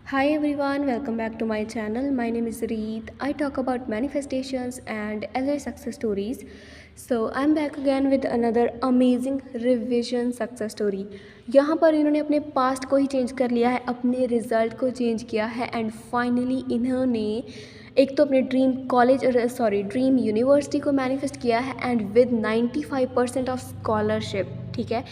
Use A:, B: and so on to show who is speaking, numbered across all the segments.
A: Hi everyone, welcome back to my channel. My name is Reet. I talk about manifestations and other success stories. So I'm back again with another amazing revision success story. यहाँ पर इन्होंने अपने past को ही change कर लिया है, अपने result को चेंज किया है एंड फाइनली इन्होंने एक तो अपने ड्रीम कॉलेज ड्रीम यूनिवर्सिटी को मैनिफेस्ट किया है एंड विद 95% ऑफ स्कॉलरशिप। ठीक है,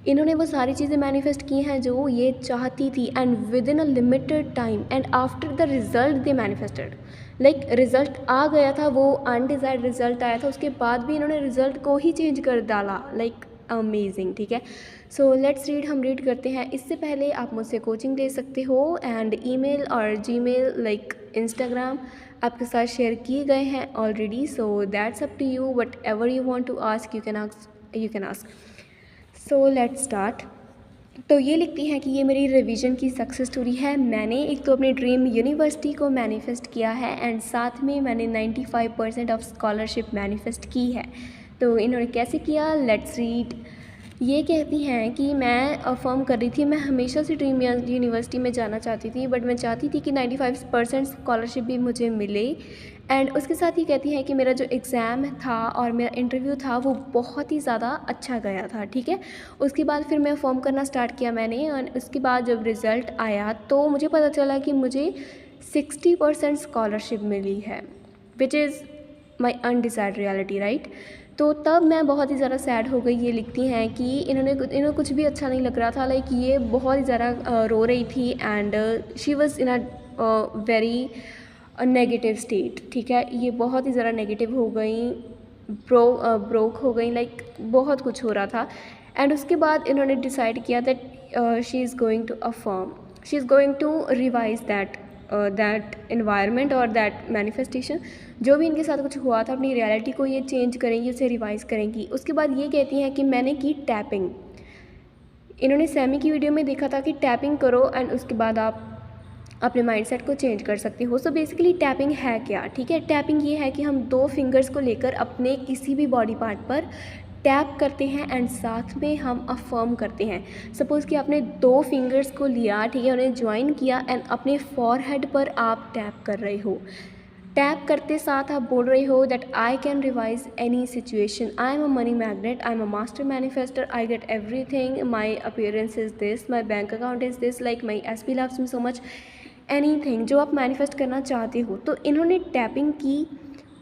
A: इन्होंने वो सारी चीज़ें मैनिफेस्ट की हैं जो ये चाहती थी and within a limited time and after the result they manifested. Like result आ गया था, वो अनडिज़ायर्ड रिज़ल्ट आया था, उसके बाद भी इन्होंने रिज़ल्ट को ही चेंज कर डाला। Like amazing. ठीक है, सो लेट्स रीड। हम रीड करते हैं। इससे पहले आप मुझसे कोचिंग ले सकते हो एंड ईमेल और जीमेल लाइक इंस्टाग्राम आपके साथ शेयर किए गए हैं already. So that's up to you, whatever you want to ask you can ask. So let's start. तो ये लिखती हैं कि ये मेरी रिवीजन की सक्सेस स्टोरी है। मैंने एक तो अपनी ड्रीम यूनिवर्सिटी को मैनिफेस्ट किया है एंड साथ में मैंने 95% ऑफ स्कॉलरशिप मैनिफेस्ट की है। तो इन्होंने कैसे किया, लेट्स रीड। ये कहती हैं कि मैं अफर्म कर रही थी, मैं हमेशा से ड्रीम यूनिवर्सिटी में जाना चाहती थी, बट मैं चाहती थी कि 95% स्कॉलरशिप भी मुझे मिले। एंड उसके साथ ही कहती हैं कि मेरा जो एग्ज़ाम था और मेरा इंटरव्यू था वो बहुत ही ज़्यादा अच्छा गया था। ठीक है, उसके बाद फिर मैं फॉर्म करना स्टार्ट किया मैंने, और उसके बाद जब रिज़ल्ट आया तो मुझे पता चला कि मुझे 60% स्कॉलरशिप मिली है, which is my undecided reality, right. तो तब मैं बहुत ही ज़्यादा सैड हो गई। ये लिखती हैं कि इन्हें कुछ भी अच्छा नहीं लग रहा था। लाइक ये बहुत ही ज़्यादा रो रही थी and she was in a very negative state. ठीक है, ये बहुत ही ज़्यादा नेगेटिव हो गई, ब्रोक हो गई, लाइक बहुत कुछ हो रहा था। एंड उसके बाद इन्होंने डिसाइड किया that she is going to affirm, she is going to revise that environment और दैट मैनिफेस्टेशन। जो भी इनके साथ कुछ हुआ था, अपनी रियलिटी को ये चेंज करेंगी, उसे रिवाइज करेंगी। उसके बाद ये कहती हैं कि मैंने की टैपिंग। इन्होंने सैमी की वीडियो में देखा था कि टैपिंग करो एंड उसके बाद आप अपने माइंडसेट को चेंज कर सकते हो। सो बेसिकली टैपिंग है क्या? ठीक है, टैपिंग ये है कि हम 2 फिंगर्स को लेकर अपने किसी भी बॉडी पार्ट पर टैप करते हैं एंड साथ में हम अफर्म करते हैं। सपोज़ कि आपने 2 फिंगर्स को लिया, ठीक है, उन्हें ज्वाइन किया एंड अपने फॉरहेड पर आप टैप कर रहे हो। टैप करते साथ आप बोल रहे हो that I can revise any situation, I am a money magnet, I am a master manifester, I get everything, my appearance is this, my bank account is this, like my SP loves me so much, anything जो आप manifest करना चाहते हो। तो इन्होंने tapping की।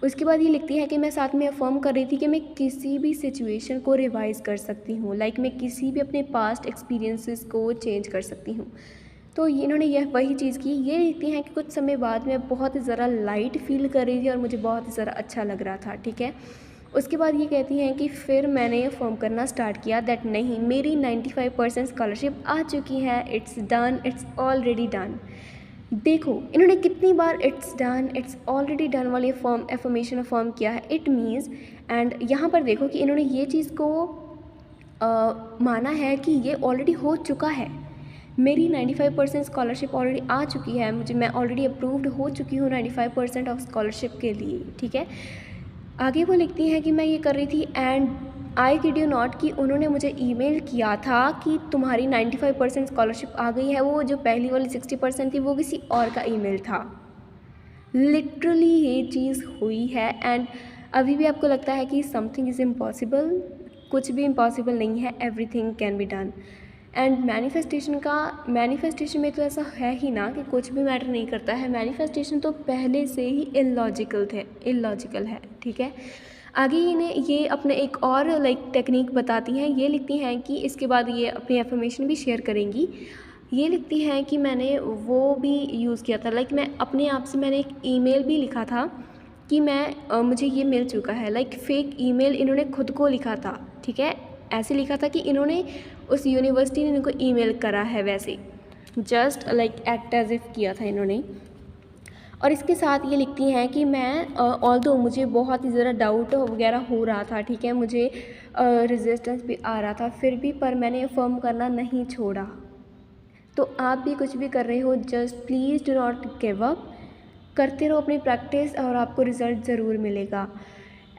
A: उसके बाद ये लिखती है कि मैं साथ में अफर्म कर रही थी कि मैं किसी भी सिचुएशन को रिवाइज कर सकती हूँ, लाइक मैं किसी भी अपने पास्ट एक्सपीरियंसेस को चेंज कर सकती हूँ। तो इन्होंने यह वही चीज़ की। ये लिखती हैं कि कुछ समय बाद मैं बहुत ही ज़्यादा लाइट फील कर रही थी और मुझे बहुत ही ज़्यादा अच्छा लग रहा था। ठीक है, उसके बाद ये कहती हैं कि फिर मैंने फॉर्म करना स्टार्ट किया दैट नहीं, मेरी 95% स्कॉलरशिप आ चुकी है, it's done, it's already done. देखो इन्होंने कितनी बार it's done, it's already done वाली फॉर्म एफर्मेशन फॉर्म किया है। इट मीन्स, एंड यहाँ पर देखो कि इन्होंने ये चीज़ को माना है कि ये ऑलरेडी हो चुका है। मेरी 95% स्कॉलरशिप ऑलरेडी आ चुकी है, मैं ऑलरेडी अप्रूव्ड हो चुकी हूँ 95% ऑफ स्कॉलरशिप के लिए। ठीक है, आगे वो लिखती हैं कि मैं ये कर रही थी and I kid you not कि उन्होंने मुझे ईमेल किया था कि तुम्हारी 95% स्कॉलरशिप आ गई है। वो जो पहली वाली 60% थी वो किसी और का ईमेल था। लिटरली ये चीज़ हुई है एंड अभी भी आपको लगता है कि समथिंग इज़ इम्पॉसिबल। कुछ भी इम्पॉसिबल नहीं है, everything can be done. And manifestation में तो ऐसा है ही ना कि कुछ भी मैटर नहीं करता है। मैनिफेस्टेशन तो पहले से ही इलॉजिकल है। ठीक है, आगे इन्हें ये अपने एक और लाइक टेक्निक बताती हैं। ये लिखती हैं कि इसके बाद ये अपनी एफर्मेशन भी शेयर करेंगी। ये लिखती हैं कि मैंने वो भी यूज़ किया था, लाइक मैं अपने आप से मैंने एक ईमेल भी लिखा था कि मुझे ये मिल चुका है। लाइक फेक ईमेल इन्होंने खुद को लिखा था। ठीक है, ऐसे लिखा था कि इन्होंने उस यूनिवर्सिटी ने इनको ईमेल करा है, वैसे just like act as if किया था इन्होंने। और इसके साथ ये लिखती हैं कि मैं ऑल्दो मुझे बहुत ही ज़्यादा डाउट वगैरह हो रहा था, ठीक है, मुझे रेजिस्टेंस भी आ रहा था, फिर भी पर मैंने फर्म करना नहीं छोड़ा। तो आप भी कुछ भी कर रहे हो, just please do not give up, करते रहो अपनी प्रैक्टिस और आपको रिज़ल्ट ज़रूर मिलेगा।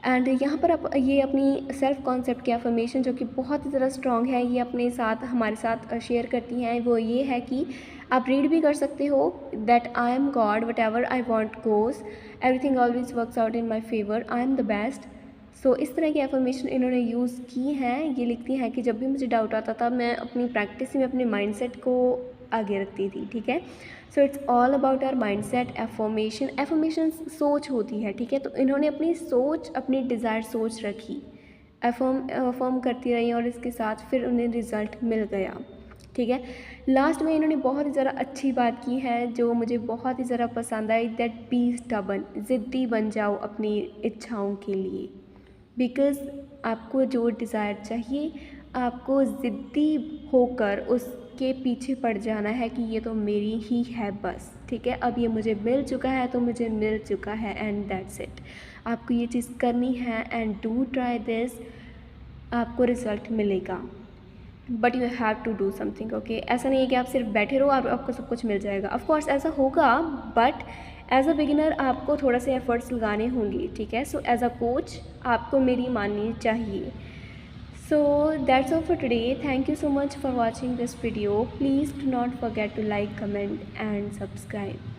A: एंड यहाँ पर आप ये अपनी सेल्फ कॉन्सेप्ट की अफर्मेशन जो कि बहुत ही ज़्यादा स्ट्रॉन्ग है, ये अपने साथ हमारे साथ शेयर करती हैं। वो ये है कि आप रीड भी कर सकते हो that I am God, whatever I want goes, everything always works out in my favour, I am the best. So इस तरह की एफर्मेशन इन्होंने यूज़ की हैं। ये लिखती हैं कि जब भी मुझे डाउट आता था मैं अपनी प्रैक्टिस में अपने माइंडसेट को आगे रखती थी, ठीक है। So it's all about our mindset. Affirmation सोच होती है, ठीक है। तो इन्होंने अपनी सोच, अपनी डिज़ायर सोच रखी, अफर्म करती रही और इसके साथ फिर उन्हें रिज़ल्ट मिल गया, ठीक है। लास्ट में इन्होंने बहुत ही ज़्यादा अच्छी बात की है जो मुझे बहुत ही ज़्यादा पसंद आई, दैट बी स्टबर्न, ज़िद्दी बन जाओ अपनी इच्छाओं के लिए, बिकॉज़ आपको जो डिज़ायर चाहिए आपको ज़िद्दी होकर उसके पीछे पड़ जाना है कि ये तो मेरी ही है बस, ठीक है। अब ये मुझे मिल चुका है तो मुझे मिल चुका है एंड दैट्स इट। आपको ये चीज़ करनी है एंड डू ट्राई दिस, आपको रिज़ल्ट मिलेगा, but you have to do something, okay. ऐसा नहीं है कि आप सिर्फ बैठे रहो और आपको सब कुछ मिल जाएगा। ऑफ कोर्स ऐसा होगा, बट एज अ बिगिनर आपको थोड़ा से एफर्ट्स लगाने होंगे, ठीक है। सो एज अ कोच आपको मेरी माननी चाहिए। So that's all for today. Thank you so much for watching this video. Please do not forget to like, comment and subscribe.